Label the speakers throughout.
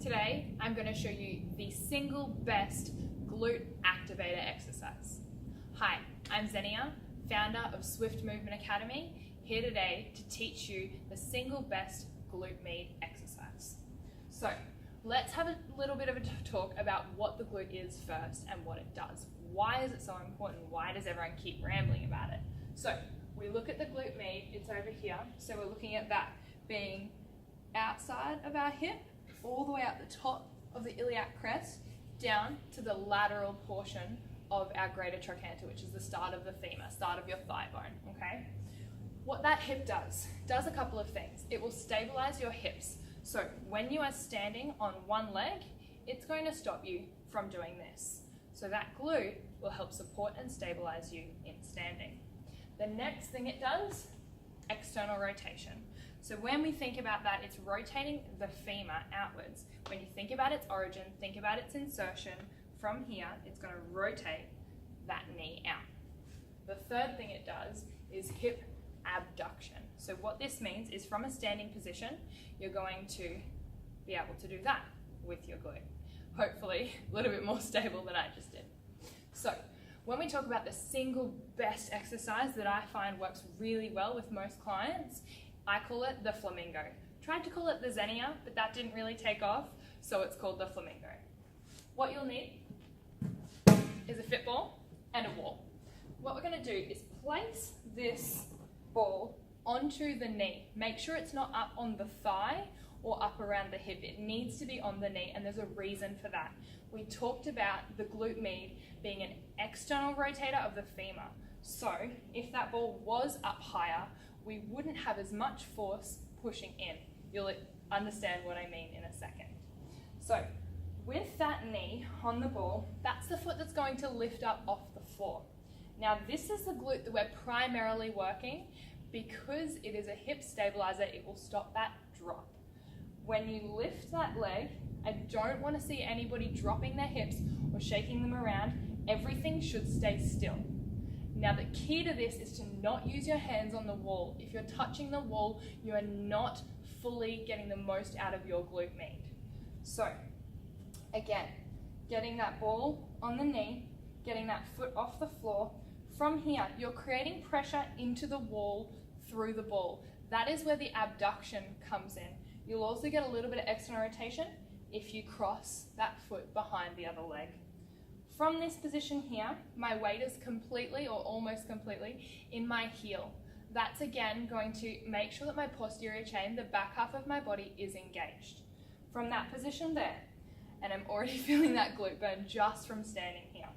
Speaker 1: Today, I'm going to show you the single best glute activator exercise. Hi, I'm Zenia, founder of Swift Movement Academy, here today to teach you the single best glute med exercise. So, let's have a little bit of a talk about what the glute is first and what it does. Why is it so important? Why does everyone keep rambling about it? So, we look at the glute med, it's over here, so we're looking at that being outside of our hip, all the way up the top of the iliac crest, down to the lateral portion of our greater trochanter, which is the start of the femur, start of your thigh bone, okay? What that hip does a couple of things. It will stabilize your hips. So when you are standing on one leg, it's going to stop you from doing this. So that glute will help support and stabilize you in standing. The next thing it does, external rotation. So when we think about that, it's rotating the femur outwards. When you think about its origin, think about its insertion. From here, it's going to rotate that knee out. The third thing it does is hip abduction. So what this means is from a standing position, you're going to be able to do that with your glute. Hopefully a little bit more stable than I just did. So when we talk about the single best exercise that I find works really well with most clients, I call it the Flamingo. Tried to call it the Zenia, but that didn't really take off, so it's called the Flamingo. What you'll need is a fit ball and a wall. What we're going to do is place this ball onto the knee. Make sure it's not up on the thigh or up around the hip. It needs to be on the knee, and there's a reason for that. We talked about the glute med being an external rotator of the femur. So if that ball was up higher, we wouldn't have as much force pushing in. You'll understand what I mean in a second. So with that knee on the ball, that's the foot that's going to lift up off the floor. Now this is the glute that we're primarily working. Because it is a hip stabilizer, it will stop that drop. When you lift that leg, I don't want to see anybody dropping their hips or shaking them around. Everything should stay still. Now the key to this is to not use your hands on the wall. If you're touching the wall, you are not fully getting the most out of your glute med. So again, getting that ball on the knee, getting that foot off the floor. From here, you're creating pressure into the wall through the ball. That is where the abduction comes in. You'll also get a little bit of external rotation if you cross that foot behind the other leg. From this position here, my weight is completely or almost completely in my heel. That's again going to make sure that my posterior chain, the back half of my body, is engaged. From that position there, and I'm already feeling that glute burn just from standing here.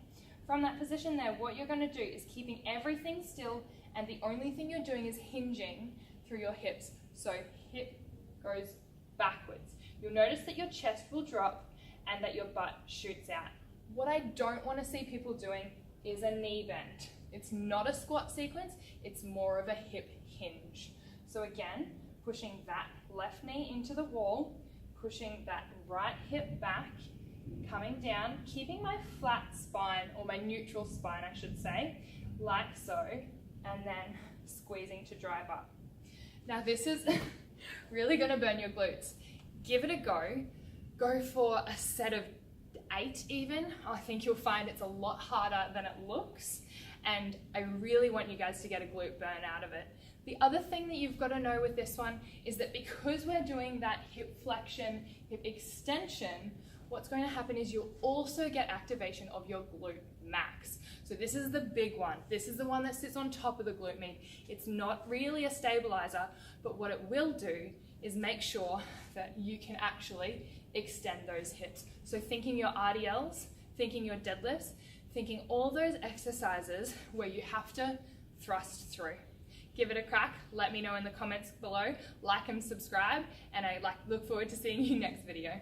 Speaker 1: From that position there, what you're going to do is keeping everything still, and the only thing you're doing is hinging through your hips. So hip goes backwards. You'll notice that your chest will drop and that your butt shoots out. What I don't want to see people doing is a knee bend. It's not a squat sequence, it's more of a hip hinge. So again, pushing that left knee into the wall, pushing that right hip back, coming down, keeping my flat spine, or my neutral spine I should say, like so, and then squeezing to drive up. Now this is really going to burn your glutes. Give it a go. Go for a set of 8 even. I think you'll find it's a lot harder than it looks, and I really want you guys to get a glute burn out of it. The other thing that you've got to know with this one is that because we're doing that hip flexion, hip extension, what's going to happen is you'll also get activation of your glute max. So this is the big one. This is the one that sits on top of the glute med. It's not really a stabilizer, but what it will do is make sure that you can actually extend those hips. So thinking your RDLs, thinking your deadlifts, thinking all those exercises where you have to thrust through. Give it a crack. Let me know in the comments below. Like and subscribe, and I look forward to seeing you next video.